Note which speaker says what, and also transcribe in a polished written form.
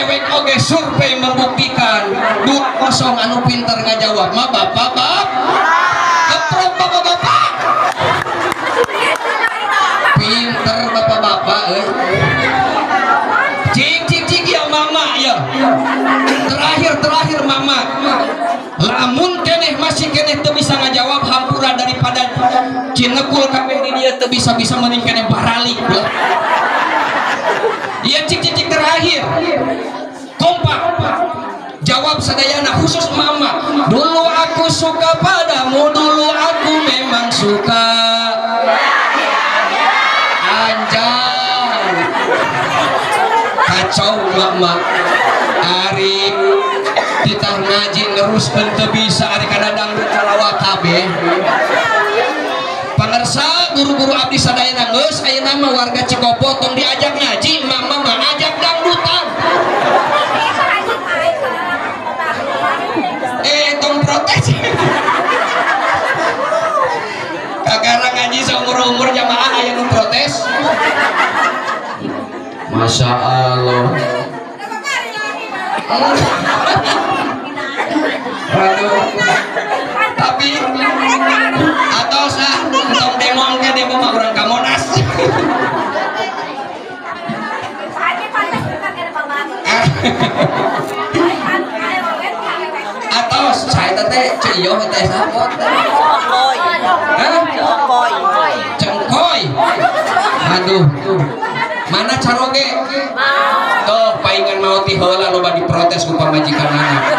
Speaker 1: dewek oge survei membuktikan duit kosong anu pinter ngajawab mah bapak keprok bapak pinter bapak cik ya mama ya terakhir mama lamun keneh masih keneh teu bisa ngajawab hampura daripada cinekul kabeh di dia teu bisa mending keneh baralik ya cik terakhir kompak jawab sadayana khusus mama dulu aku suka padamu dulu aku memang suka anjay kacau mama ari ditah ngaji neruskeun teu bisa ari kadang kalawak kabeh pangersa guru-guru abdi sadayana geus ayeuna mah warga Cikopo tong diajak ngaji mama mah ajak dangdutan tong protes kagara ngaji seumur jamaah aya nu protes Masya Allah aduh tapi atau sah tong demo mah urang ka Monas atau saya teh ciyo teh sapot cengkoy aduh mana caroge tuh paingan mau ti heula loba diprotes ku pamajikanana